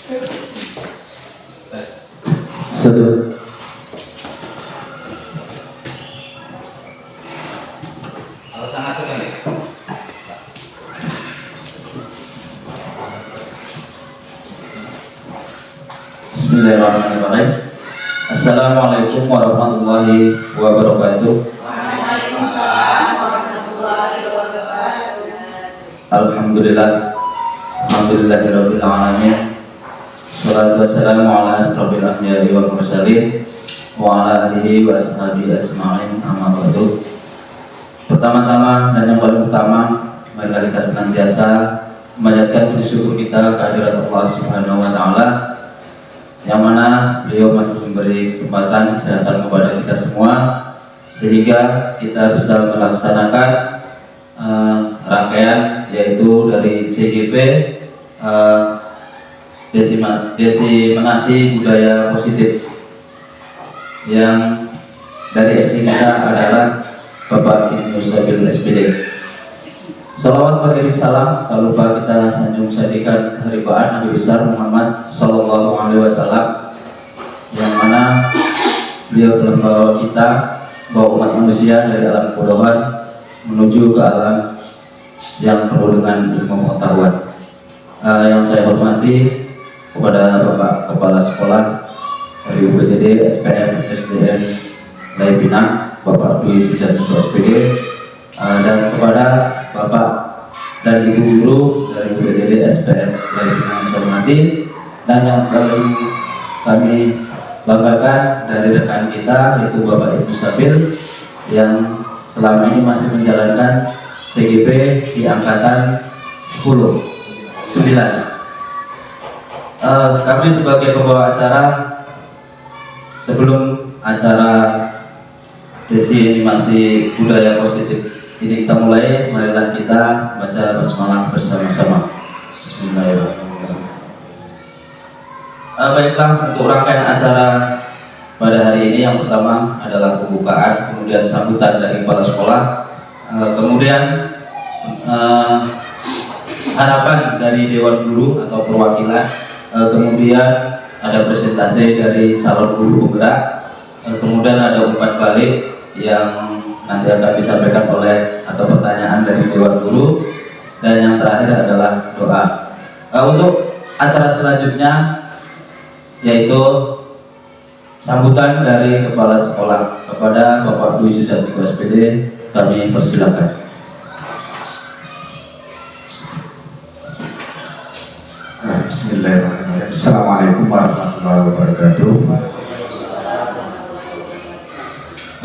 Satu. Bismillahirrahmanirrahim. Assalamualaikum warahmatullahi wabarakatuh. Waalaikumsalam warahmatullahi wabarakatuh. Alhamdulillah. Alhamdulillahirabbil alamin. Shalatu wassalamu ala asrofil anbiya'i wal mursalin wa ala alihi wa ashabihi ajma'in, amma ba'du. Pertama-tama dan yang paling utama, marilah kita senantiasa memanjatkan puji syukur kita kehadirat Allah Subhanahu wa taala, yang mana beliau masih memberi kesempatan kesehatan kepada kita semua sehingga kita bisa melaksanakan rangkaian yaitu dari CGP Diseminasi Budaya Positif, yang dari SD kita adalah Bapak Ibnu Sabil SPD. Salawat beriring salam tak lupa kita sanjung sajikan keharibaan Nabi besar Muhammad Sallallahu Alaihi Wasallam, yang mana beliau telah bawa umat manusia dari alam kebodohan menuju ke alam yang penuh dengan ilmu pengetahuan. Yang saya hormati kepada Bapak Kepala Sekolah dari UPTD SPM SDN Lai Pinang, Bapak Dwi Sujanto SPD, dan kepada Bapak dan Ibu Guru dari UPTD SPM Lai Pinang saya hormati, dan yang paling kami banggakan dari rekan kita yaitu Bapak Ibnu Sabil yang selama ini masih menjalankan CGP di angkatan 9. Kami sebagai pembawa acara, sebelum acara Diseminasi Budaya Positif ini kita mulai, marilah kita baca basmalah bersama-sama. Bismillahirrahmanirrahim. Baiklah, untuk rangkaian acara pada hari ini yang pertama adalah pembukaan, kemudian sambutan dari kepala sekolah, kemudian harapan dari Dewan Guru atau perwakilan, kemudian ada presentasi dari calon guru penggerak, kemudian ada umpan balik yang nanti akan disampaikan oleh atau pertanyaan dari Dewan Guru, dan yang terakhir adalah doa. Untuk acara selanjutnya yaitu sambutan dari kepala sekolah kepada Bapak Dwi Sujanto SPD, kami persilakan. Bismillahirrahmanirrahim. Assalamualaikum warahmatullahi wabarakatuh.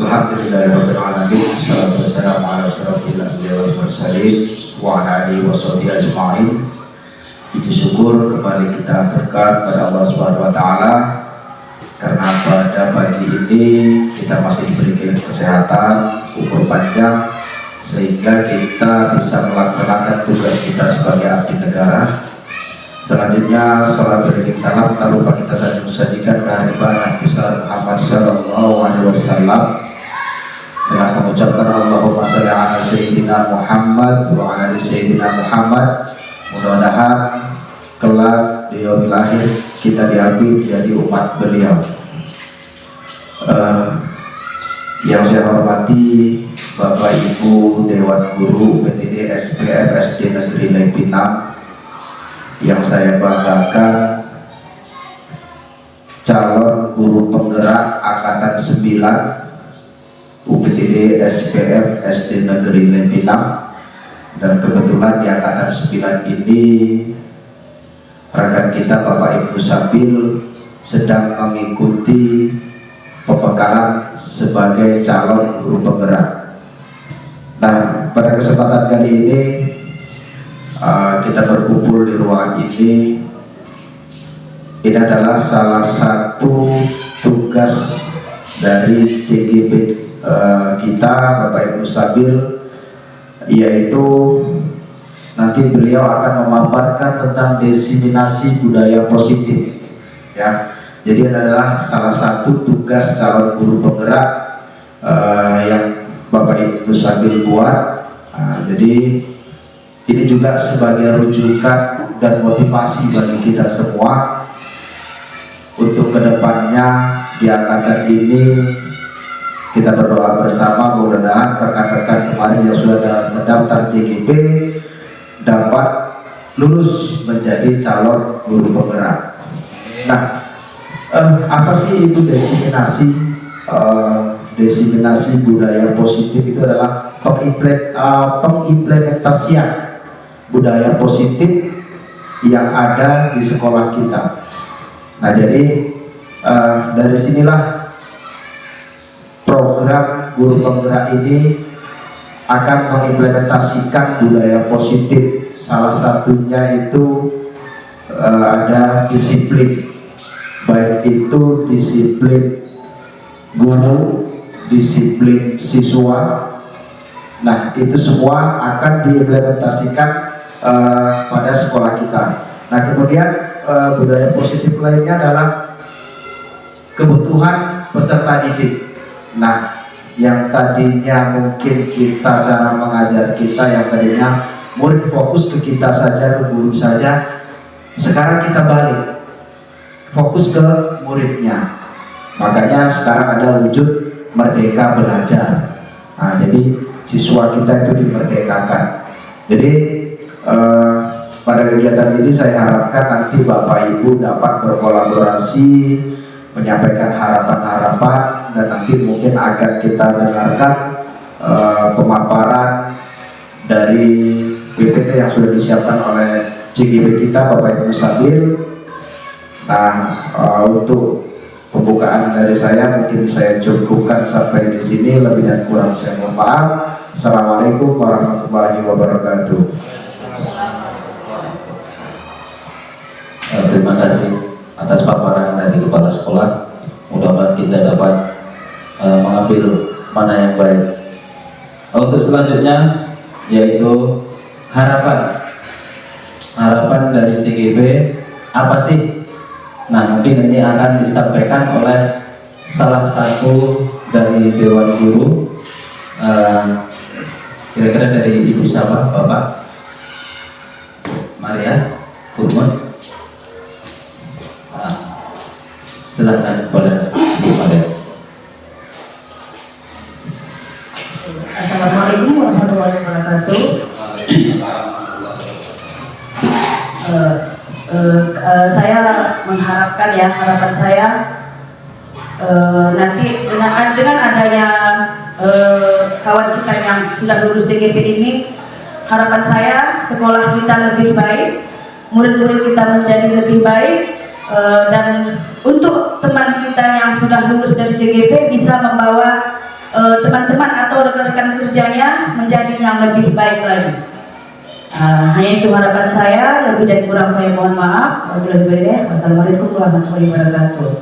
Alhamdulillahirabbil alamin. Wassalatu wassalamu ala asyrofil anbiya'i wal mursalin wa ala alihi washabihi ajma'in. Puji syukur kembali kita berkat pada Allah Subhanahu wa taala karena pada pagi ini kita masih diberi kesehatan, umur panjang, sehingga kita bisa melaksanakan tugas kita sebagai abdi negara. Selanjutnya salam beriring salam tak lupa kita sajikan kehadiran Nabi besar Muhammad Sallallahu Alaihi Wasallam dengan mengucapkan Allahumma sholli ala Sayyidina Muhammad wa ala Sayyidina Muhammad. Mudah-mudahan kelak di yaumil akhir kita diambil jadi umat beliau. Yang saya hormati Bapak Ibu Dewan Guru UPTD SPM SD Negeri Lai Pinang, yang saya banggakan calon guru penggerak angkatan 9 UPTD SPM SD Negeri Lai Pinang, dan kebetulan di angkatan 9 ini rekan kita Bapak Ibnu Sabil sedang mengikuti pembekalan sebagai calon guru penggerak. Nah, pada kesempatan kali ini kita berkumpul di ruangan ini adalah salah satu tugas dari CGP kita Bapak Ibnu Sabil, yaitu nanti beliau akan memaparkan tentang diseminasi budaya positif, ya. Jadi adalah salah satu tugas calon guru penggerak yang Bapak Ibnu Sabil buat. Jadi ini juga sebagai rujukan dan motivasi bagi kita semua kedepannya di angkatan ini kita berdoa bersama mudah-mudahan rekan-rekan kemarin yang sudah mendaftar JGP dapat lulus menjadi calon guru penggerak. Nah, apa sih itu desiminasi budaya positif? Itu adalah pengimplementasian budaya positif yang ada di sekolah kita. Nah, jadi dari sinilah program guru penggerak ini akan mengimplementasikan budaya positif. Salah satunya itu ada disiplin, baik itu disiplin guru, disiplin siswa. Nah, itu semua akan diimplementasikan pada sekolah kita. Nah, kemudian budaya positif lainnya adalah kebutuhan peserta didik. Nah, yang tadinya mungkin kita cara mengajar kita yang tadinya murid fokus ke kita saja, ke guru saja, sekarang kita balik, fokus ke muridnya. Makanya sekarang ada wujud merdeka belajar. Nah, jadi siswa kita itu dimerdekakan. Jadi pada kegiatan ini saya harapkan nanti Bapak Ibu dapat berkolaborasi, menyampaikan harapan-harapan, dan nanti mungkin akan kita dengarkan pemaparan dari PPT yang sudah disiapkan oleh CGB kita, Bapak Ibu Sabil. Nah, untuk pembukaan dari saya mungkin saya cukupkan sampai di sini. Lebih dan kurang saya mohon maaf. Assalamualaikum warahmatullahi wabarakatuh. Terima kasih atas paparan dari kepala sekolah. Mudah-mudahan kita dapat mengambil mana yang baik. Untuk selanjutnya yaitu harapan dari CGB apa sih? Nah, mungkin ini akan disampaikan oleh salah satu dari Dewan Guru. Kira-kira dari Ibu siapa, Bapak? Maria Kurmon. Silakan pada Ibu Maria. Assalamualaikum warahmatullahi wabarakatuh. Saya mengharapkan ya, harapan saya nanti dengan adanya kawan kita yang sudah lulus CGP ini, harapan saya sekolah kita lebih baik, murid-murid kita menjadi lebih baik, dan untuk teman kita yang sudah lulus dari CGP bisa membawa teman-teman atau rekan-rekan kerjanya menjadi yang lebih baik lagi. Hanya itu harapan saya, lebih dan kurang saya mohon maaf. Wassalamualaikum warahmatullahi wabarakatuh.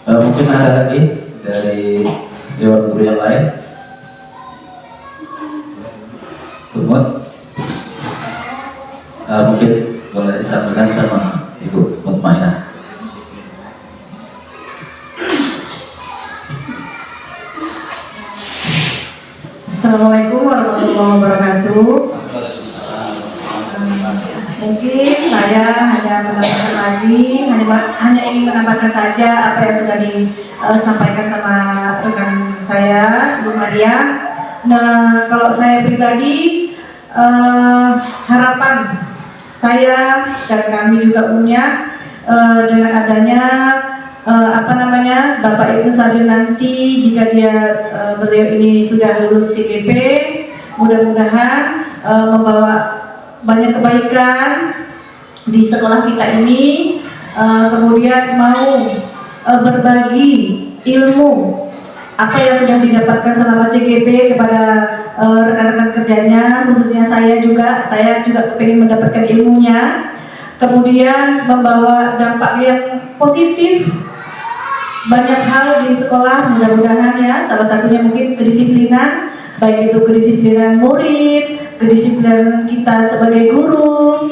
Mungkin ada lagi dari Dewan Guru yang lain. Kumut, mungkin boleh disampaikan sama Ibu Mutmainah. Assalamualaikum warahmatullahi wabarakatuh. Mungkin saya hanya menambahkan lagi, hanya ingin menambahkan saja apa yang sudah disampaikan sama rekan saya, Bu Maria. Nah, kalau saya pribadi, harapan saya dan kami juga punya dengan adanya Bapak Ibu Sabil nanti, jika beliau ini sudah lulus CGP, mudah-mudahan membawa banyak kebaikan di sekolah kita ini, kemudian mau berbagi ilmu apa yang sudah didapatkan selama CGP kepada rekan-rekan kerjanya, khususnya saya juga ingin mendapatkan ilmunya, kemudian membawa dampak yang positif. Banyak hal di sekolah, mudah-mudahan ya, salah satunya mungkin kedisiplinan, baik itu kedisiplinan murid, kedisiplinan kita sebagai guru,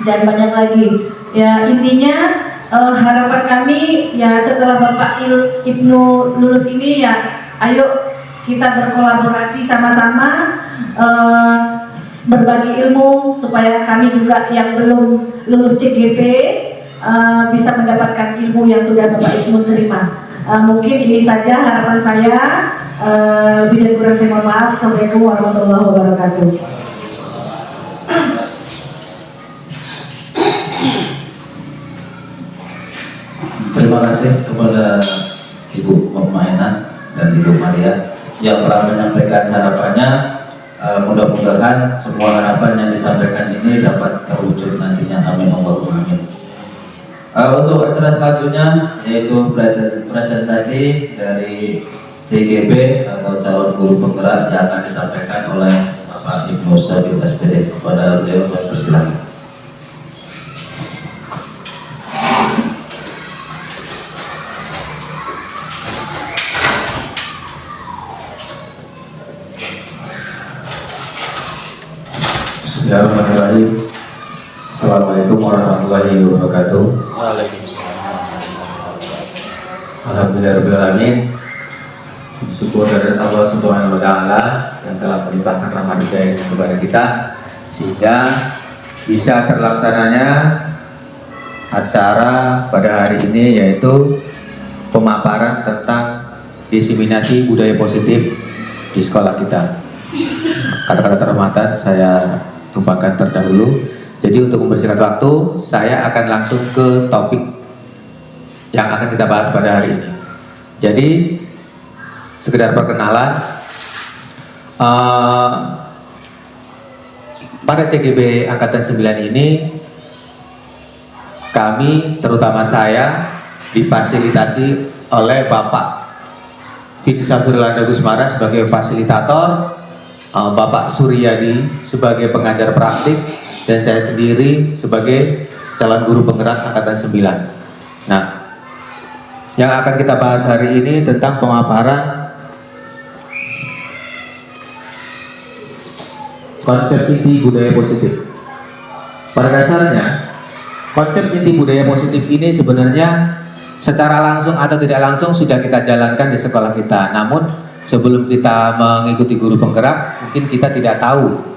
dan banyak lagi. Ya, intinya harapan kami ya setelah Bapak Ibnu lulus ini ya, ayo kita berkolaborasi sama-sama, berbagi ilmu supaya kami juga yang belum lulus CGP bisa mendapatkan ilmu yang sudah Bapak Ibu terima. Mungkin ini saja harapan saya. Lebih dan kurang saya mohon maaf. Assalamualaikum warahmatullahi wabarakatuh. Terima kasih kepada Ibu Mukmainah dan Ibu Maria yang telah menyampaikan harapannya. Mudah-mudahan semua harapan yang disampaikan ini dapat terwujud nantinya. Amin Allahumma amin. Untuk acara selanjutnya yaitu presentasi dari CGP atau calon guru penggerak yang akan disampaikan oleh Bapak Ibnu Sabil SPD. Kepada beliau persilakan. Bismillahirrahmanirrahim. Assalamualaikum warahmatullahi wabarakatuh. Alhamdulillahirrahmanirrahim. Syukur dari Allah Subhanahu wa Ta'ala yang telah melimpahkan rahmat hidayah kepada kita sehingga bisa terlaksananya acara pada hari ini, yaitu pemaparan tentang diseminasi budaya positif di sekolah kita. Kata-kata terhormatan saya tumpahkan terdahulu. Jadi untuk membersihkan waktu, saya akan langsung ke topik yang akan kita bahas pada hari ini. Jadi sekedar perkenalan, pada CGP Angkatan 9 ini kami, terutama saya, difasilitasi oleh Bapak Vinsafir Landa Gusmara sebagai fasilitator, Bapak Suryadi sebagai pengajar praktik, dan saya sendiri sebagai calon guru penggerak Angkatan 9. Nah, yang akan kita bahas hari ini tentang pemaparan konsep inti budaya positif. Pada dasarnya, konsep inti budaya positif ini sebenarnya secara langsung atau tidak langsung sudah kita jalankan di sekolah kita. Namun sebelum kita mengikuti guru penggerak, mungkin kita tidak tahu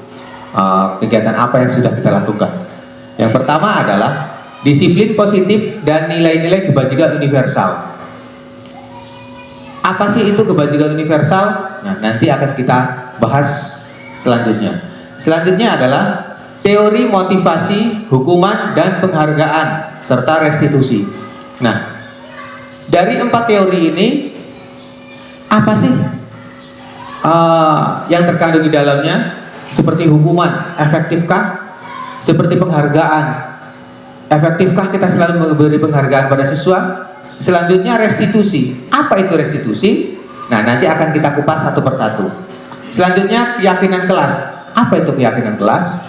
kegiatan apa yang sudah kita lakukan. Yang pertama adalah disiplin positif dan nilai-nilai kebajikan universal. Apa sih itu kebajikan universal? Nah, nanti akan kita bahas selanjutnya. Selanjutnya adalah teori motivasi, hukuman, dan penghargaan, serta restitusi. Nah, dari 4 teori ini, apa sih yang terkandung di dalamnya? Seperti hukuman, efektifkah? Seperti penghargaan, efektifkah kita selalu memberi penghargaan pada siswa? Selanjutnya restitusi. Apa itu restitusi? Nah, nanti akan kita kupas satu persatu. Selanjutnya keyakinan kelas. Apa itu keyakinan kelas?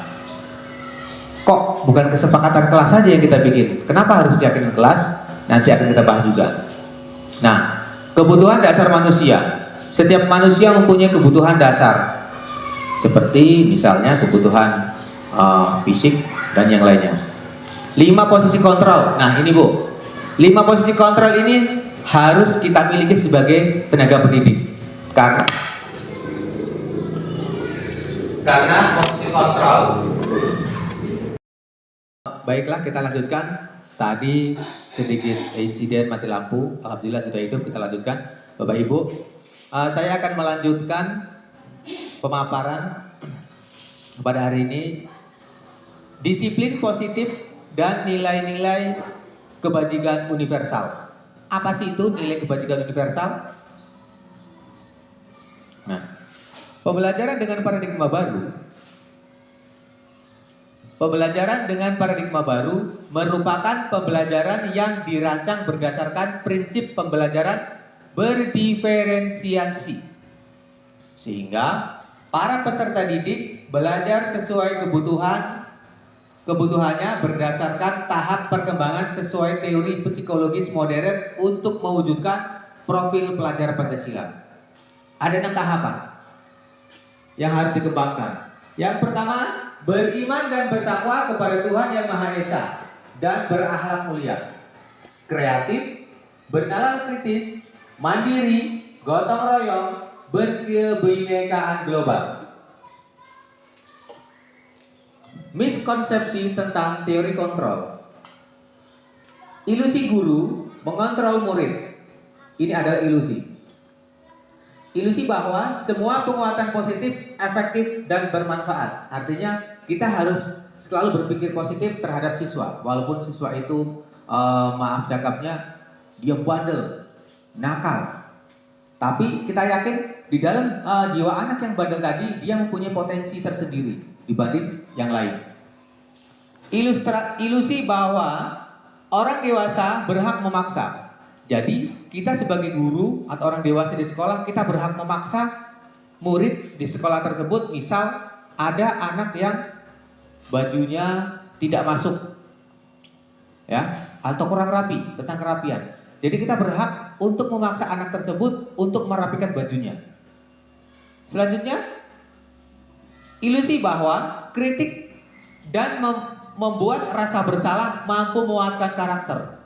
Kok bukan kesepakatan kelas saja yang kita bikin? Kenapa harus keyakinan kelas? Nanti akan kita bahas juga. Nah, kebutuhan dasar manusia. Setiap manusia mempunyai kebutuhan dasar, seperti misalnya kebutuhan fisik dan yang lainnya. 5 posisi kontrol. Nah, ini Bu, 5 posisi kontrol ini harus kita miliki sebagai tenaga pendidik. Karena posisi kontrol. Baiklah, kita lanjutkan. Tadi sedikit insiden mati lampu, alhamdulillah sudah hidup. Kita lanjutkan, Bapak Ibu. Saya akan melanjutkan pemaparan pada hari ini. Disiplin positif dan nilai-nilai kebajikan universal. Apa sih itu nilai kebajikan universal? Nah, pembelajaran dengan paradigma baru. Pembelajaran dengan paradigma baru merupakan pembelajaran yang dirancang berdasarkan prinsip pembelajaran berdiferensiasi, sehingga para peserta didik belajar sesuai kebutuhannya berdasarkan tahap perkembangan sesuai teori psikologis modern untuk mewujudkan profil pelajar Pancasila. Ada 6 tahapan yang harus dikembangkan. Yang pertama, beriman dan bertakwa kepada Tuhan Yang Maha Esa dan berakhlak mulia. Kreatif, bernalar kritis, mandiri, gotong royong, berkebinekaan global. Miskonsepsi tentang teori kontrol. Ilusi guru mengontrol murid. Ini adalah ilusi. Ilusi bahwa semua penguatan positif efektif dan bermanfaat. Artinya kita harus selalu berpikir positif terhadap siswa, walaupun siswa itu maaf cakapnya dia bandel, nakal. Tapi kita yakin di dalam jiwa anak yang bandel tadi dia mempunyai potensi tersendiri dibanding yang lain. Ilusi bahwa orang dewasa berhak memaksa. Jadi kita sebagai guru atau orang dewasa di sekolah, kita berhak memaksa murid di sekolah tersebut. Misal ada anak yang bajunya tidak masuk, ya, atau kurang rapi, tentang kerapian. Jadi kita berhak untuk memaksa anak tersebut untuk merapikan bajunya. Selanjutnya, ilusi bahwa kritik dan membuat rasa bersalah mampu menguatkan karakter.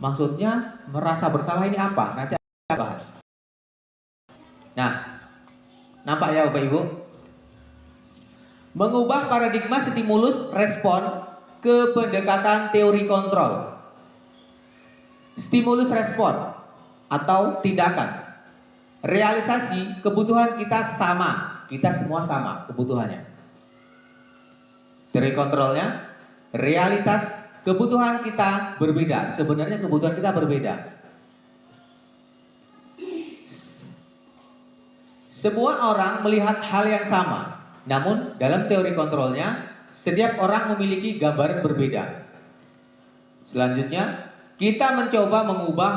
Maksudnya merasa bersalah ini apa? Nanti kita bahas. Nah, nampak ya Bapak Ibu? Mengubah paradigma stimulus respon ke pendekatan teori kontrol. Stimulus respon atau tindakan. Realisasi kebutuhan kita sama. Kita semua sama kebutuhannya. Teori kontrolnya, realitas kebutuhan kita berbeda. Sebenarnya kebutuhan kita berbeda. Semua orang melihat hal yang sama. Namun dalam teori kontrolnya, setiap orang memiliki gambaran berbeda. Selanjutnya, kita mencoba mengubah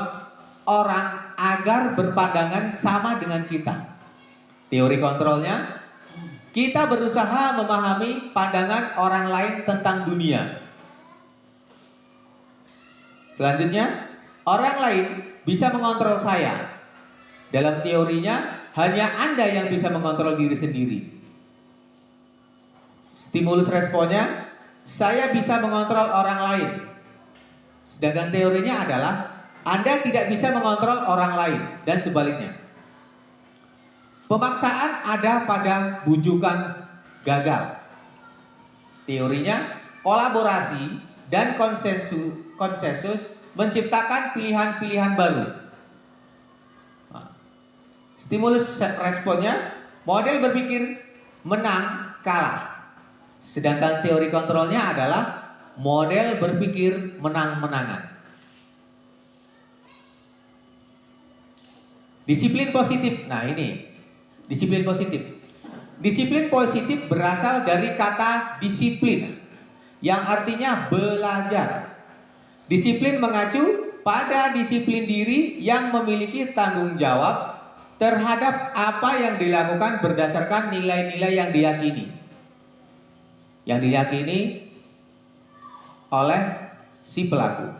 orang agar berpandangan sama dengan kita. Teori kontrolnya, kita berusaha memahami pandangan orang lain tentang dunia. Selanjutnya, orang lain bisa mengontrol saya. Dalam teorinya, hanya Anda yang bisa mengontrol diri sendiri. Stimulus responnya, saya bisa mengontrol orang lain. Sedangkan teorinya adalah, Anda tidak bisa mengontrol orang lain, dan sebaliknya. Pemaksaan ada pada bujukan gagal. Teorinya, kolaborasi dan konsensus menciptakan pilihan-pilihan baru. Stimulus responnya, model berpikir menang kalah. Sedangkan teori kontrolnya adalah model berpikir menang-menangan. Disiplin positif. Nah ini, disiplin positif. Disiplin positif berasal dari kata disiplin, yang artinya belajar. Disiplin mengacu pada disiplin diri yang memiliki tanggung jawab terhadap apa yang dilakukan berdasarkan nilai-nilai yang diyakini. Yang diyakini oleh si pelaku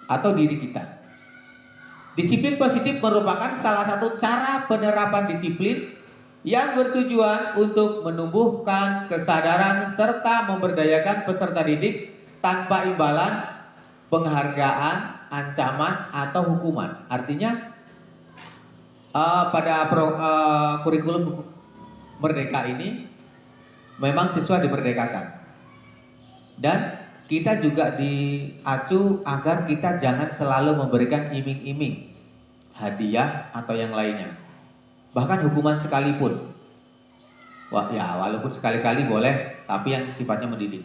atau diri kita. Disiplin positif merupakan salah satu cara penerapan disiplin yang bertujuan untuk menumbuhkan kesadaran serta memberdayakan peserta didik tanpa imbalan, penghargaan, ancaman, atau hukuman. Artinya pada kurikulum Merdeka ini memang siswa dimerdekakan. Dan kita juga diacu agar kita jangan selalu memberikan iming-iming, hadiah atau yang lainnya. Bahkan hukuman sekalipun. Wah, ya walaupun sekali-kali boleh, tapi yang sifatnya mendidik.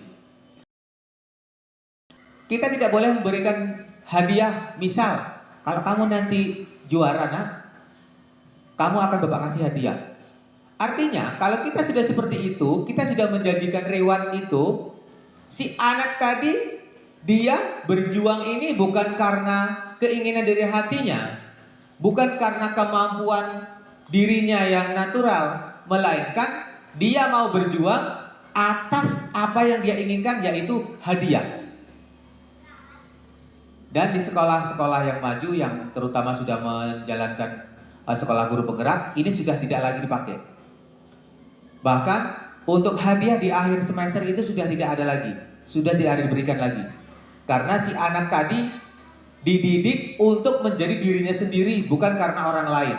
Kita tidak boleh memberikan hadiah. Misal, kalau kamu nanti juara, nak, kamu akan Bapak kasih hadiah. Artinya, kalau kita sudah seperti itu, kita sudah menjanjikan reward itu, si anak tadi, dia berjuang ini bukan karena keinginan dari hatinya, bukan karena kemampuan dirinya yang natural, melainkan dia mau berjuang atas apa yang dia inginkan, yaitu hadiah. Dan di sekolah-sekolah yang maju, yang terutama sudah menjalankan sekolah guru penggerak, ini sudah tidak lagi dipakai. Bahkan untuk hadiah di akhir semester itu sudah tidak ada lagi, sudah tidak ada diberikan lagi. Karena si anak tadi dididik untuk menjadi dirinya sendiri, bukan karena orang lain.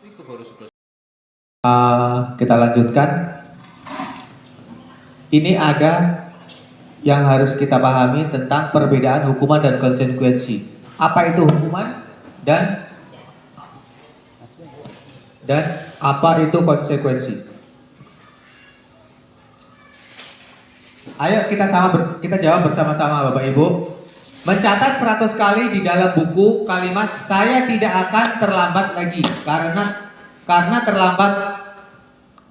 Itu baru 11. Kita lanjutkan. Ini ada yang harus kita pahami tentang perbedaan hukuman dan konsekuensi. Apa itu hukuman dan apa itu konsekuensi? Ayo kita jawab bersama-sama Bapak Ibu. Mencatat 100 kali di dalam buku kalimat saya tidak akan terlambat lagi karena terlambat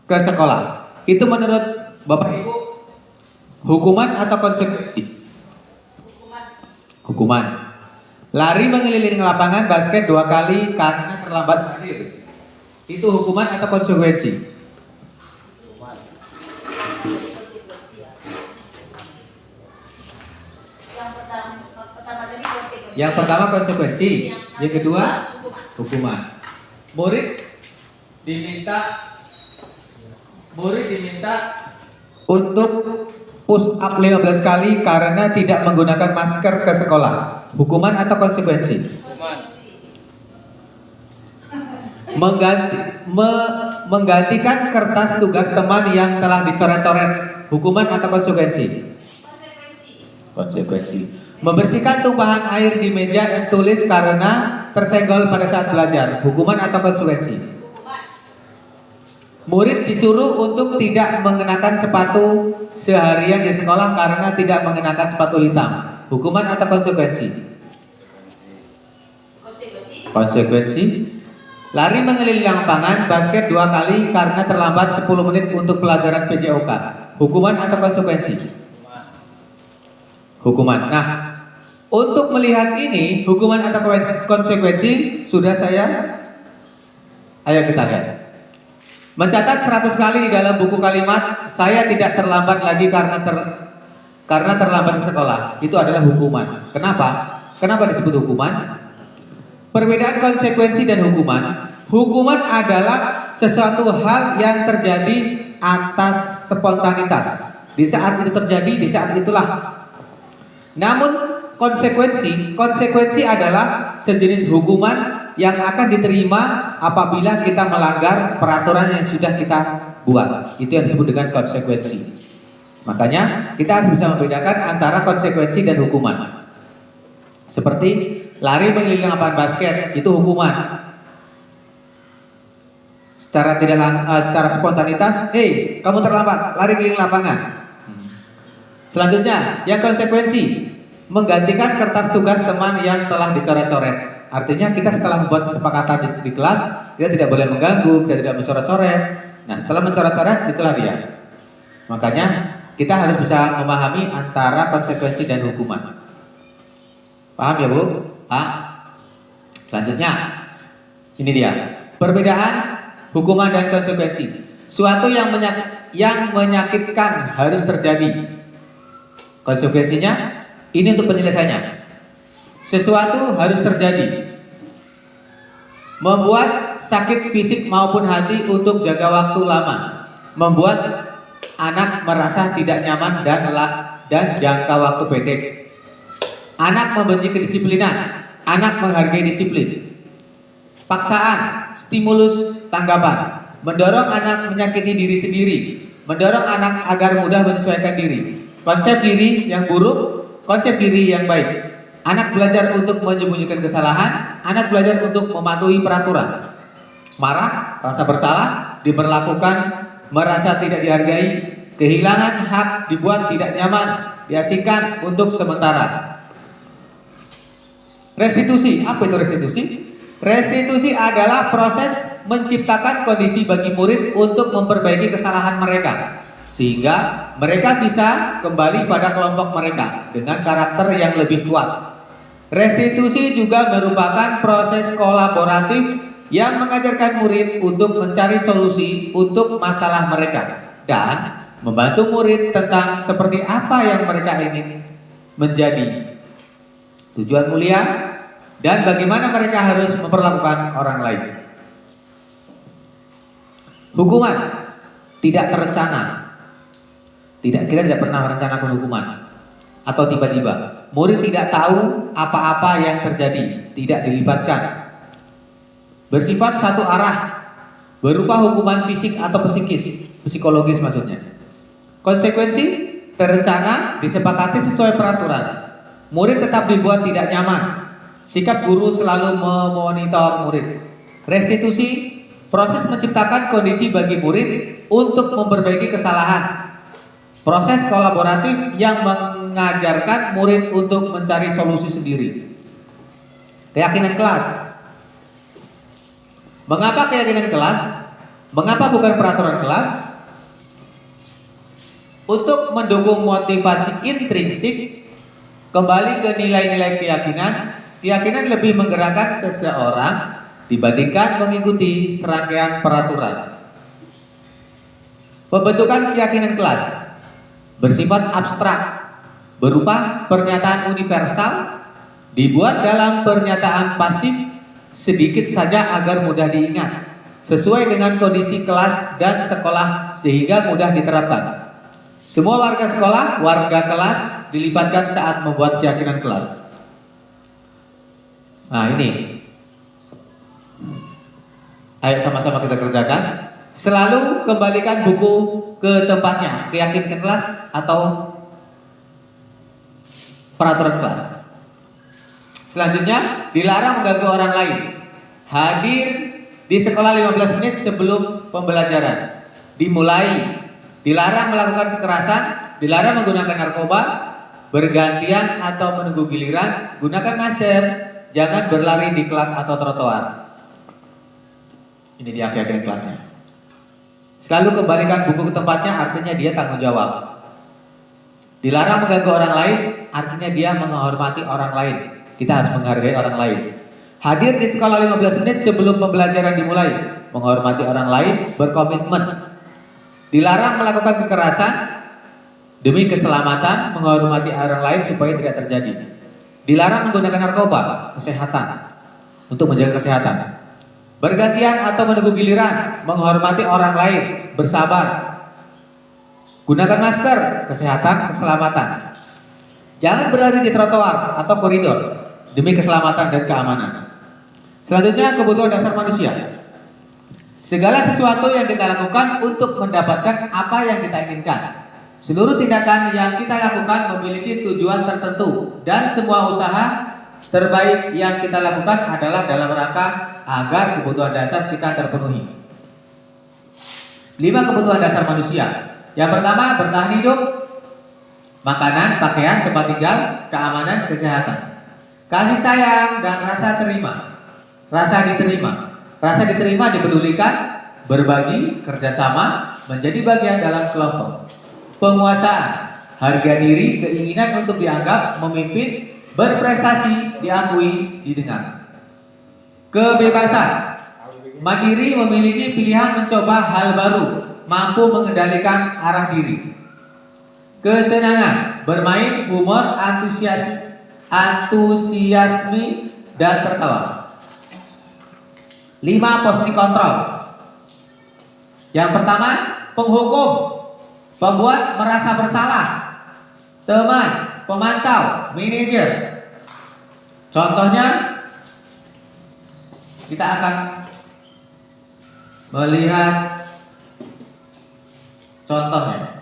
ke sekolah. Itu menurut Bapak Ibu hukuman atau konsekuensi? Hukuman. Lari mengelilingi lapangan basket 2 kali karena terlambat hadir. Itu hukuman atau konsekuensi? Yang pertama konsekuensi, yang kedua hukuman. Murid diminta untuk push up 15 kali karena tidak menggunakan masker ke sekolah. Hukuman atau konsekuensi? Menggantikan kertas tugas teman yang telah dicoret-coret. Hukuman atau konsekuensi? Konsekuensi. Membersihkan tumpahan air di meja dan tulis karena tersenggol pada saat belajar. Hukuman atau konsekuensi? Murid disuruh untuk tidak mengenakan sepatu seharian di sekolah karena tidak mengenakan sepatu hitam. Hukuman atau konsekuensi? Konsekuensi. Lari mengelilingi lapangan basket 2 kali karena terlambat 10 menit untuk pelajaran PJOK. Hukuman atau konsekuensi? Hukuman. Nah, untuk melihat ini hukuman atau konsekuensi sudah ayo kita lihat. Mencatat 100 kali di dalam buku kalimat saya tidak terlambat lagi karena terlambat ke sekolah. Itu adalah hukuman. Kenapa? Kenapa disebut hukuman? Perbedaan konsekuensi dan hukuman. Hukuman adalah sesuatu hal yang terjadi atas spontanitas. Di saat itu terjadi, di saat itulah. Namun konsekuensi adalah sejenis hukuman yang akan diterima apabila kita melanggar peraturan yang sudah kita buat. Itu yang disebut dengan konsekuensi. Makanya kita harus bisa membedakan antara konsekuensi dan hukuman. Seperti lari mengelilingi lapangan basket, itu hukuman. Secara spontanitas, kamu terlambat, lari keliling lapangan. Selanjutnya, yang konsekuensi, menggantikan kertas tugas teman yang telah dicoret-coret. Artinya kita setelah membuat kesepakatan di kelas, kita tidak boleh mengganggu, kita tidak mencoret-coret. Nah, setelah mencoret-coret, itulah dia. Makanya kita harus bisa memahami antara konsekuensi dan hukuman. Paham ya Bu? Pak? Selanjutnya, ini dia perbedaan hukuman dan konsekuensi. Suatu yang menyakitkan harus terjadi. Konsekuensinya ini untuk penyelesaiannya. Sesuatu harus terjadi, membuat sakit fisik maupun hati untuk jaga waktu lama, membuat anak merasa tidak nyaman dan jangka waktu pendek. Anak membenci kedisiplinan, anak menghargai disiplin. Paksaan, stimulus, tanggapan, mendorong anak menyakiti diri sendiri, mendorong anak agar mudah menyesuaikan diri. Konsep diri yang buruk, konsep diri yang baik. Anak belajar untuk menyembunyikan kesalahan, anak belajar untuk mematuhi peraturan. Marah, rasa bersalah, diperlakukan, merasa tidak dihargai, kehilangan hak, dibuat tidak nyaman, diasingkan untuk sementara. Restitusi, apa itu restitusi? Restitusi adalah proses menciptakan kondisi bagi murid untuk memperbaiki kesalahan mereka, sehingga mereka bisa kembali pada kelompok mereka dengan karakter yang lebih kuat. Restitusi juga merupakan proses kolaboratif yang mengajarkan murid untuk mencari solusi untuk masalah mereka dan membantu murid tentang seperti apa yang mereka ingin menjadi, tujuan mulia, dan bagaimana mereka harus memperlakukan orang lain. Hukuman tidak terencana. Kita tidak pernah merencanakan hukuman. Atau tiba-tiba murid tidak tahu apa-apa yang terjadi, tidak dilibatkan. Bersifat satu arah, berupa hukuman fisik atau psikologis maksudnya. Konsekuensi terencana disepakati sesuai peraturan. Murid tetap dibuat tidak nyaman. Sikap guru selalu memonitor murid. Restitusi, proses menciptakan kondisi bagi murid untuk memperbaiki kesalahan. Proses kolaboratif yang mengajarkan murid untuk mencari solusi sendiri. Keyakinan kelas. Mengapa keyakinan kelas? Mengapa bukan peraturan kelas? Untuk mendukung motivasi intrinsik, kembali ke nilai-nilai keyakinan. Keyakinan lebih menggerakkan seseorang dibandingkan mengikuti serangkaian peraturan. Pembentukan keyakinan kelas bersifat abstrak, berupa pernyataan universal, dibuat dalam pernyataan pasif sedikit saja agar mudah diingat, sesuai dengan kondisi kelas dan sekolah sehingga mudah diterapkan. Semua warga sekolah, warga kelas dilibatkan saat membuat keyakinan kelas. Nah ini, ayo sama-sama kita kerjakan. Selalu kembalikan buku ke tempatnya, keyakinan kelas atau peraturan kelas. Selanjutnya, dilarang mengganggu orang lain. Hadir di sekolah 15 menit sebelum pembelajaran dimulai. Dilarang melakukan kekerasan, dilarang menggunakan narkoba, bergantian atau menunggu giliran, gunakan masker, jangan berlari di kelas atau trotoar. Ini dia keyakinan kelasnya. Selalu kembalikan buku ke tempatnya, artinya dia tanggung jawab. Dilarang mengganggu orang lain, artinya dia menghormati orang lain. Kita harus menghargai orang lain. Hadir di sekolah 15 menit sebelum pembelajaran dimulai, menghormati orang lain, berkomitmen. Dilarang melakukan kekerasan demi keselamatan, menghormati orang lain supaya tidak terjadi. Dilarang menggunakan narkoba, kesehatan, untuk menjaga kesehatan. Bergantian atau menunggu giliran, menghormati orang lain, bersabar. Gunakan masker, kesehatan, keselamatan. Jangan berlari di trotoar atau koridor demi keselamatan dan keamanan. Selanjutnya, kebutuhan dasar manusia. Segala sesuatu yang kita lakukan untuk mendapatkan apa yang kita inginkan. Seluruh tindakan yang kita lakukan memiliki tujuan tertentu, dan semua usaha terbaik yang kita lakukan adalah dalam rangka agar kebutuhan dasar kita terpenuhi. 5 kebutuhan dasar manusia. Yang pertama, bertahan hidup, makanan, pakaian, tempat tinggal, keamanan, kesehatan. Kasih sayang dan rasa terima. Rasa diterima. Rasa diterima, dipedulikan, berbagi, kerjasama, menjadi bagian dalam kelompok. Penguasaan, harga diri, keinginan untuk dianggap, memimpin, berprestasi, diakui, didengar. Kebebasan, mandiri, memiliki pilihan mencoba hal baru, mampu mengendalikan arah diri. Kesenangan, bermain, humor, antusiasme, dan tertawa. 5 posisi kontrol. Yang pertama, penghukum, pembuat merasa bersalah, teman, pemantau, manajer. Contohnya, kita akan melihat contohnya.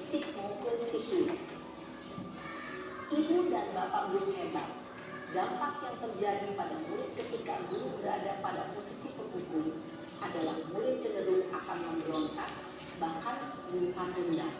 fisik maupun psikis. Ibu dan bapak guru hebat. Dampak yang terjadi pada murid ketika guru berada pada posisi penghukum adalah murid cenderung akan memberontak, bahkan menyimpan dendam.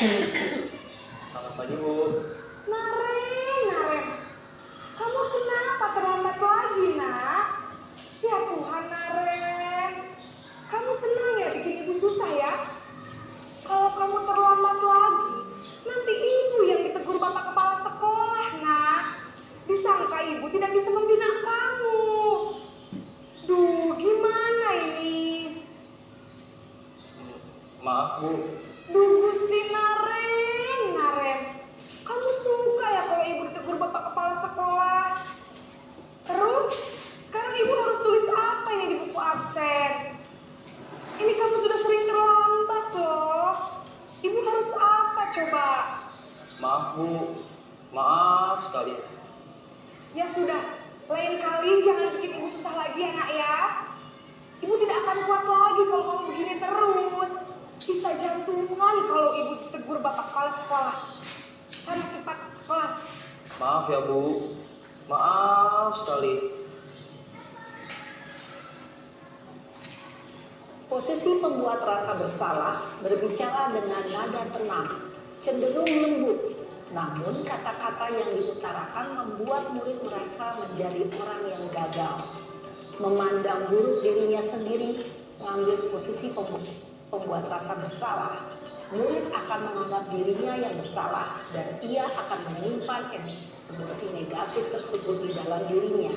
Selamat pagi, Bu. Naren, kamu kenapa terlambat lagi, nak? Ya Tuhan, Naren, kamu senang ya bikin ibu susah ya? Kalau kamu terlambat lagi, nanti ibu yang ditegur bapak kepala sekolah, nak. Disangka ibu tidak bisa membina kamu. Duh, gimana ini? Maaf, Bu. Duh, Gusti Naren, kamu suka ya kalau ibu ditegur bapak kepala sekolah? Terus, sekarang ibu harus tulis apa ini di buku absen? Ini kamu sudah sering terlambat loh. Ibu harus apa coba? Maaf, Bu. Maaf sekali. Ya sudah, lain kali jangan bikin ibu susah lagi ya nak ya. Ibu tidak akan kuat lagi kalau kamu begini terus. Bisa jantungan kalau ibu ditegur bapak kepala sekolah. Sana cepat ke kelas. Maaf ya, Bu. Maaf sekali. Posisi pembuat rasa bersalah berbicara dengan nada tenang, cenderung lembut. Namun kata-kata yang diutarakan membuat murid merasa menjadi orang yang gagal. Memandang buruk dirinya sendiri, mengambil posisi pembuat rasa bersalah. Murid akan menganggap dirinya yang bersalah dan ia akan menyimpan emosi negatif tersebut di dalam dirinya.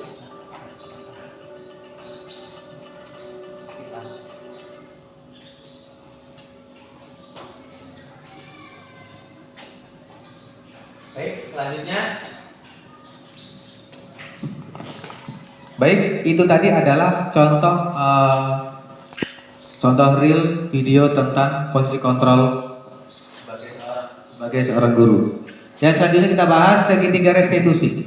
Baik, selanjutnya. Baik, itu tadi adalah contoh real video tentang posisi kontrol sebagai seorang guru. Yang selanjutnya kita bahas segitiga restitusi.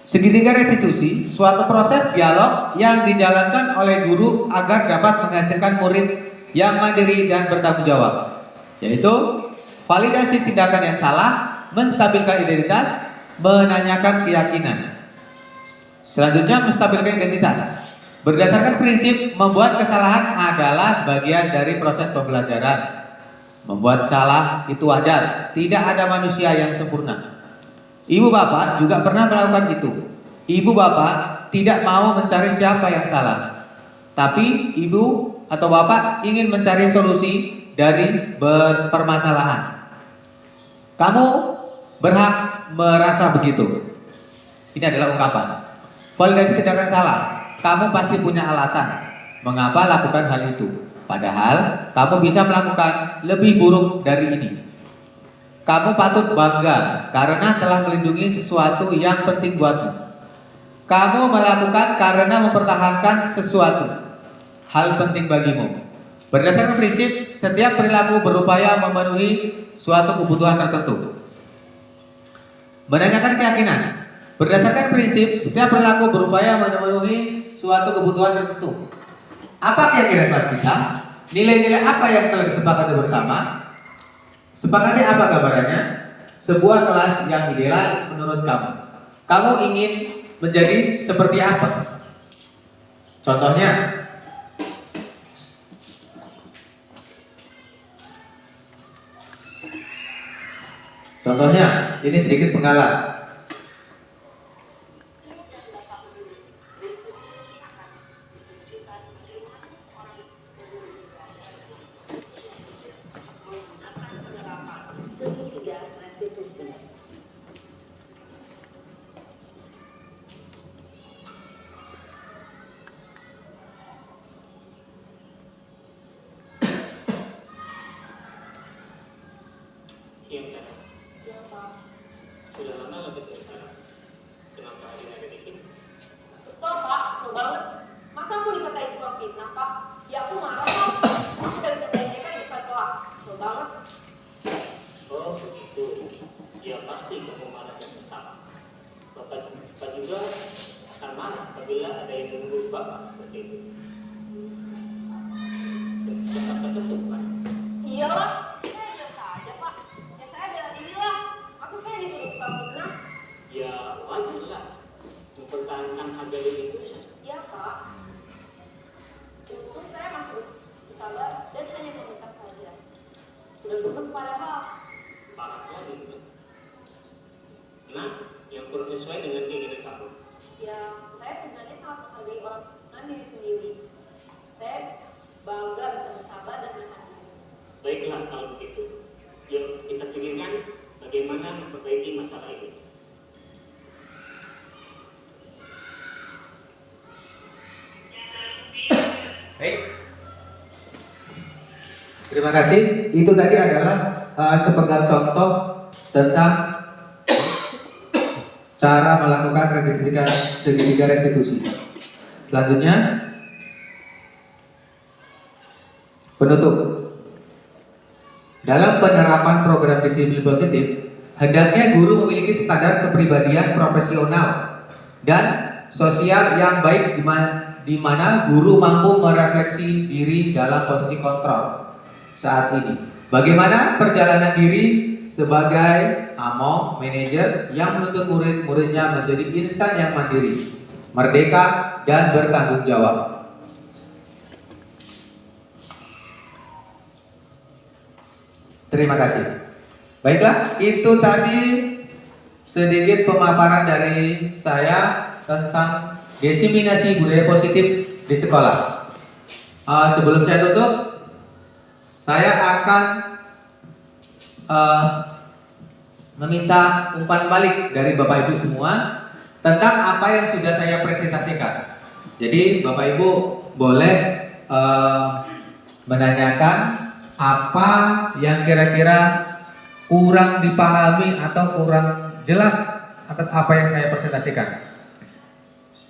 Segitiga restitusi suatu proses dialog yang dijalankan oleh guru agar dapat menghasilkan murid yang mandiri dan bertanggung jawab, yaitu validasi tindakan yang salah, menstabilkan identitas, menanyakan keyakinan. Selanjutnya menstabilkan identitas. Berdasarkan prinsip membuat kesalahan adalah bagian dari proses pembelajaran. Membuat salah itu wajar, tidak ada manusia yang sempurna. Ibu bapak juga pernah melakukan itu. Ibu bapak tidak mau mencari siapa yang salah, tapi ibu atau bapak ingin mencari solusi dari permasalahan. Kamu berhak merasa begitu. Ini adalah ungkapan. Validasi tindakan salah. Kamu pasti punya alasan mengapa lakukan hal itu. Padahal kamu bisa melakukan lebih buruk dari ini. Kamu patut bangga karena telah melindungi sesuatu yang penting buatmu. Kamu melakukan karena mempertahankan sesuatu hal penting bagimu. Berdasarkan prinsip, setiap perilaku berupaya memenuhi suatu kebutuhan tertentu. Menanyakan keyakinan. Berdasarkan prinsip, setiap perilaku berupaya memenuhi suatu kebutuhan tertentu. Apa keyakinan kelas kita? Nilai-nilai apa yang telah disepakati bersama? Sepakati apa gambarannya? Sebuah kelas yang ideal menurut kamu. Kamu ingin menjadi seperti apa? Contohnya, ini sedikit penggalan. Segitiga restitusi. Siang, Pak. Sudah lama nggak ketemu saya? Kenapa Adin ada di sini? Kesel Pak, kesel banget. Masa aku dikatain tukang fitnah Pak? Ya aku marah Pak. Aku udah dikatain TK di depan kelas. Kesel banget. Oh begitu. Ya pasti kamu marah dan kesal. Bapak juga akan marah apabila ada yang menurut Bapak seperti itu. Bapak tertutup kan? Iyalah, saya diam saja Pak. Ya saya bela diri lah. Masa saya dituduh tukang fitnah? Ya wajar lah. Mempertahankan harga diri itu Ya Pak. Untung saya masih bersabar dan hanya meminta saja. Sudah gemes padahal. parah lagi gitu. Nah, yang kurang sesuai dengan keinginan kamu. Ya, saya sebenarnya sangat menghargai orang diri sendiri. Saya bangga bisa bersabar dan menahan diri. Baiklah kalau begitu. Yuk kita pikirkan bagaimana memperbaiki masalah ini. Baik. Terima kasih. Itu tadi adalah sepenggal contoh tentang cara melakukan segitiga restitusi. Selanjutnya penutup. Dalam penerapan program disiplin positif, hendaknya guru memiliki standar kepribadian profesional dan sosial yang baik di mana guru mampu merefleksi diri dalam posisi kontrol saat ini. Bagaimana perjalanan diri sebagai AMO, manajer yang menuntut murid-muridnya menjadi insan yang mandiri, merdeka, dan bertanggung jawab. Terima kasih. Baiklah, itu tadi sedikit pemaparan dari saya tentang diseminasi budaya positif di sekolah. Sebelum saya tutup, saya akan meminta umpan balik dari Bapak Ibu semua tentang apa yang sudah saya presentasikan. Jadi Bapak Ibu boleh menanyakan apa yang kira-kira kurang dipahami atau kurang jelas atas apa yang saya presentasikan.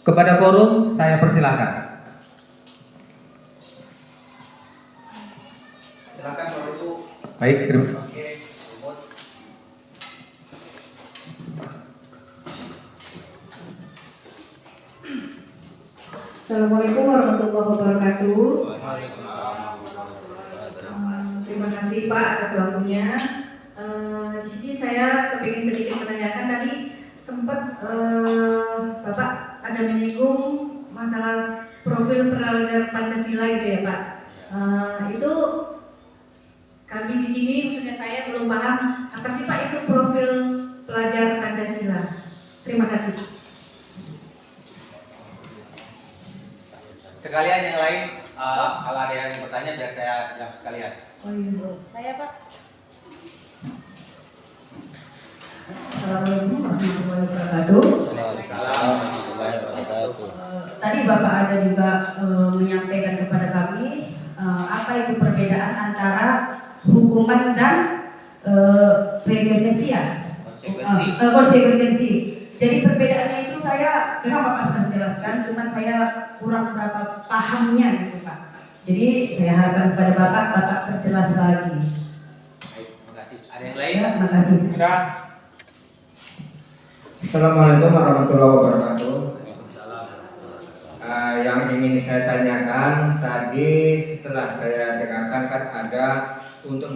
Kepada forum saya persilahkan. Silakan Bapak Ibu. Baik, terima kasih. Assalamualaikum warahmatullahi wabarakatuh. Terima kasih Pak atas waktunya. Di sini saya kepingin sedikit menanyakan tadi sempat Bapak ada menyinggung masalah profil pelajar Pancasila gitu ya Pak. Itu kami di sini khususnya saya belum paham apa sih Pak itu profil pelajar Pancasila. Terima kasih. Sekalian yang lain, kalau ada yang bertanya biar saya jawab sekalian. Oh iya, saya Pak. Assalamualaikum warahmatullahi wabarakatuh. Tadi Bapak ada juga menyampaikan kepada kami apa itu perbedaan antara hukuman dan konsekuensi ya? Konsekuensi. Jadi perbedaannya itu saya memang Bapak sudah menjelaskan, cuman saya kurang berapa pahamnya gitu Pak. Jadi saya harapkan kepada Bapak perjelas lagi. Baik, terima kasih. Ada yang lain? Ya, terima kasih. Assalamualaikum warahmatullahi wabarakatuh. Yang ingin saya tanyakan tadi setelah saya dengarkan kan ada untuk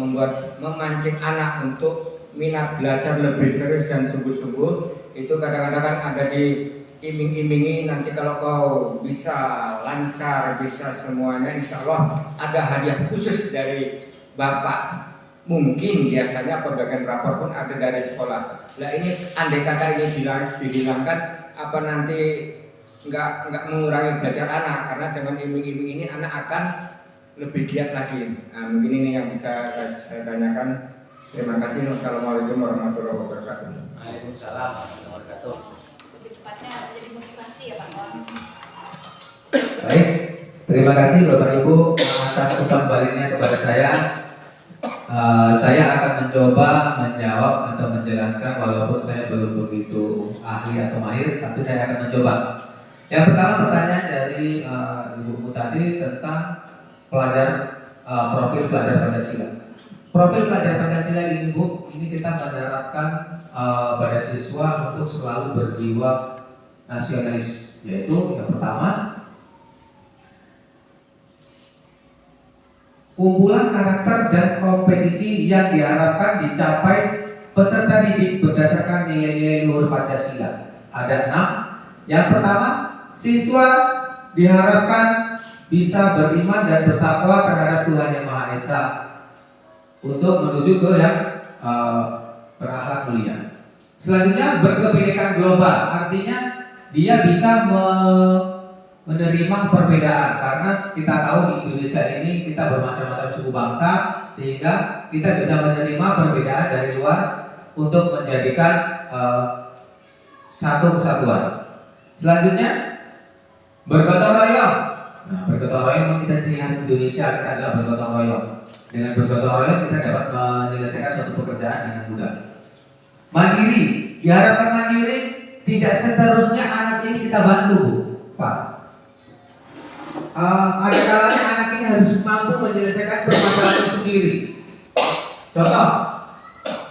memancing anak untuk minat belajar lebih serius dan sungguh-sungguh. Itu kadang-kadang kan ada di iming-imingi nanti kalau kau bisa lancar, bisa semuanya, insya Allah ada hadiah khusus dari Bapak. Mungkin biasanya pembagian rapor pun ada dari sekolah. Nah ini andai kata ini dihilangkan, apa nanti nggak mengurangi belajar anak, karena dengan iming-iming ini anak akan lebih giat lagi. Nah, mungkin ini yang bisa saya tanyakan. Terima kasih. Wassalamualaikum warahmatullahi wabarakatuh. Waalaikumsalam warahmatullahi wabarakatuh. Lebih tepatnya jadi motivasi ya Pak. Baik, terima kasih Bapak Ibu atas umpan baliknya kepada saya. Saya akan mencoba menjawab atau menjelaskan walaupun saya belum begitu ahli atau mahir, tapi saya akan mencoba. Yang pertama pertanyaan dari ibuku tadi tentang profil pelajar Pancasila. Profil pelajar Pancasila ini Bu, ini kita menerapkan pada siswa untuk selalu berjiwa nasionalis, yaitu yang pertama kumpulan karakter dan kompetisi yang diharapkan dicapai peserta didik berdasarkan nilai-nilai luhur Pancasila. Ada 6. Yang pertama, siswa diharapkan bisa beriman dan bertakwa terhadap Tuhan Yang Maha Esa untuk menuju ke yang berakhlak mulia. Selanjutnya, berkebinekaan global, artinya dia bisa menerima perbedaan, karena kita tahu di Indonesia ini kita bermacam-macam suku bangsa, sehingga kita bisa menerima perbedaan dari luar untuk menjadikan satu kesatuan. Selanjutnya, bergotong royong. Nah, bergotong royong kita ciri khas Indonesia, kita adalah bergotong royong. Dengan bergotong royong kita dapat menyelesaikan suatu pekerjaan dengan mudah. Mandiri, diharapkan mandiri, tidak seterusnya anak ini kita bantu, Pak. Ada kalanya anak ini harus mampu menyelesaikan permasalahan sendiri.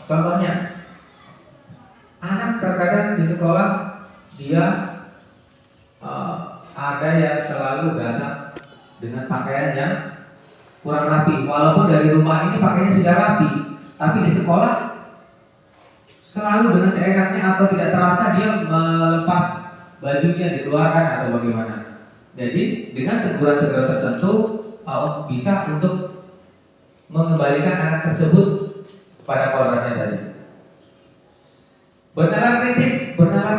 Contohnya, anak terkadang di sekolah dia ada yang selalu datang dengan pakaian yang kurang rapi, walaupun dari rumah ini pakaiannya sudah rapi, tapi di sekolah selalu dengan seenaknya atau tidak terasa dia melepas bajunya, dikeluarkan atau bagaimana. Jadi dengan teguran-teguran tertentu bisa untuk mengembalikan anak tersebut pada kodratnya tadi. Bernalar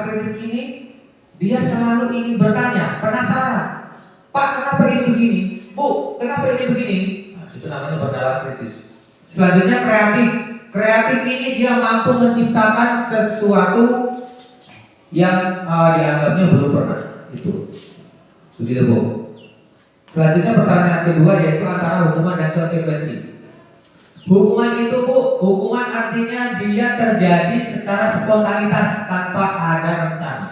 kritis ini dia selalu ingin bertanya, penasaran, Pak kenapa ini begini, Bu kenapa ini begini. Nah, itu namanya bernalar kritis. Selanjutnya kreatif ini dia mampu menciptakan sesuatu yang dianggapnya belum pernah. Itu begitu Bu. Selanjutnya pertanyaan kedua yaitu antara hukuman dan konsekuensi. Hukuman itu Bu, hukuman artinya dia terjadi secara spontanitas tanpa ada rencana.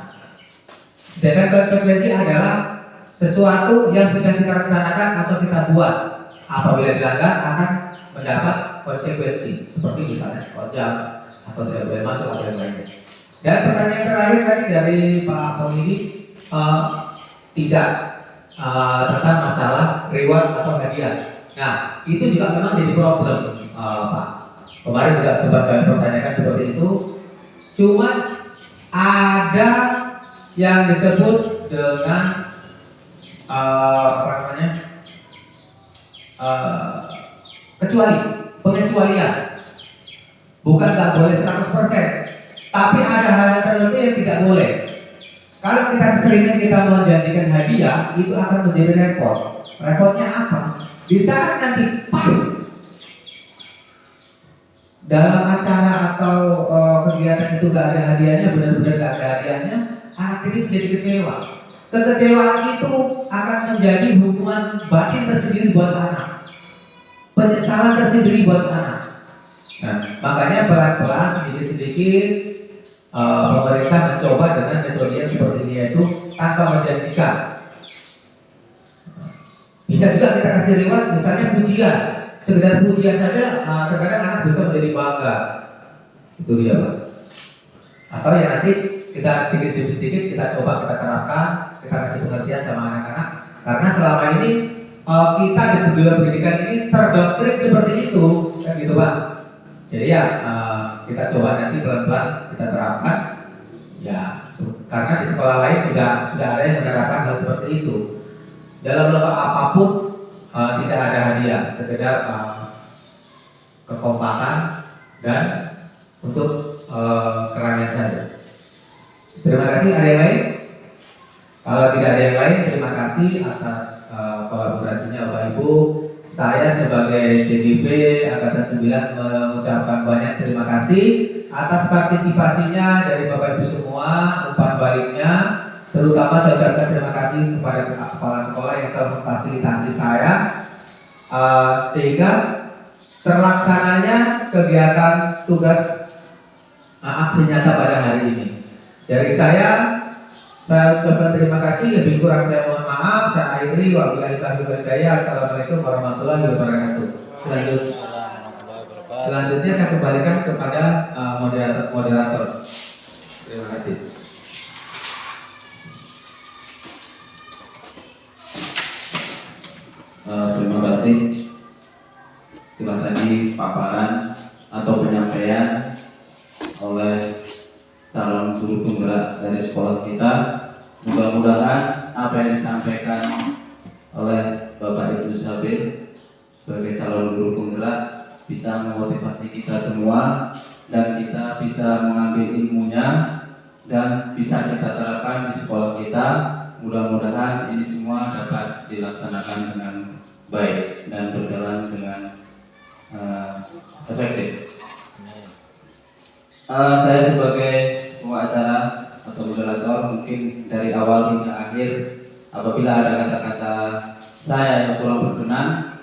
Sedangkan konsekuensi adalah sesuatu yang sudah kita rencanakan atau kita buat. Apabila dilanggar akan mendapat konsekuensi, seperti misalnya sekojam atau tidak boleh masuk atau yang lainnya. Dan pertanyaan terakhir tadi dari Pak Polisi tidak tentang masalah reward atau hadiah. Nah, itu juga memang jadi problem, Pak. Kemarin juga sempat kami pertanyakan seperti itu. Cuman ada yang disebut dengan pengecualian. Bukan nggak boleh 100%, tapi ada hal tertentu yang tidak boleh. Kalau kita keseringan kita menjanjikan hadiah, itu akan menjadi repot. Repotnya apa? Di saat nanti pas dalam acara atau kegiatan itu gak ada hadiahnya, benar-benar gak ada hadiahnya, anak ini menjadi kecewa. Kekecewaan itu akan menjadi hukuman batin tersendiri buat anak, penyesalan tersendiri buat anak. Nah, makanya pelan-pelan sedikit-sedikit pemerintah mencoba dengan metode yang seperti ini, yaitu tanpa menjanjikan. Bisa juga kita kasih reward, misalnya pujian, sekedar pujian saja, terkadang anak bisa menjadi bangga. Itu dia Pak. Atau ya nanti kita sedikit demi sedikit kita coba kita terapkan, kita kasih pengertian sama anak-anak. Karena selama ini kita di dunia pendidikan ini terdoktrin seperti itu, kan gitu Pak. Jadi ya kita coba nanti pelan-pelan kita terapkan. Ya, karena di sekolah lain sudah ada yang menerapkan hal seperti itu. Dalam lomba apapun tidak ada hadiah, sekedar kekompakan dan untuk kerannya saja. Terima kasih. Ada yang lain? Kalau tidak ada yang lain, terima kasih atas kolaborasinya Bapak Ibu. Saya sebagai CDP Angkatan 9 mengucapkan banyak terima kasih atas partisipasinya dari Bapak Ibu semua. Umpan baliknya, terutama saya ucapkan terima kasih kepada kepala sekolah yang telah memfasilitasi saya, sehingga terlaksananya kegiatan tugas aksi nyata pada hari ini. Dari saya ucapkan terima kasih, lebih kurang saya mohon maaf. Saya akhiri, wabillahi taufiq wal hidayah. Assalamualaikum warahmatullahi wabarakatuh. Selanjutnya saya kembalikan kepada moderator. Terima kasih. Terima kasih. Itulah tadi paparan atau penyampaian oleh calon guru penggerak dari sekolah kita. Mudah-mudahan apa yang disampaikan oleh Bapak Ibnu Sabir sebagai calon guru penggerak bisa memotivasi kita semua dan kita bisa mengambil ilmunya dan bisa kita terapkan di sekolah kita. Mudah-mudahan ini semua dapat dilaksanakan dengan baik dan berjalan dengan efektif. Saya sebagai pengacara atau moderator mungkin dari awal hingga akhir apabila ada kata-kata saya yang kurang berkenan,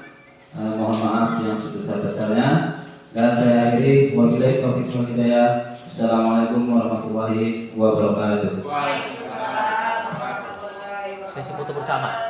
mohon maaf yang sebesar-besarnya, dan saya akhiri wabillahi taufiq wal hidayah. Assalamualaikum warahmatullahi wabarakatuh. Sesi foto bersama.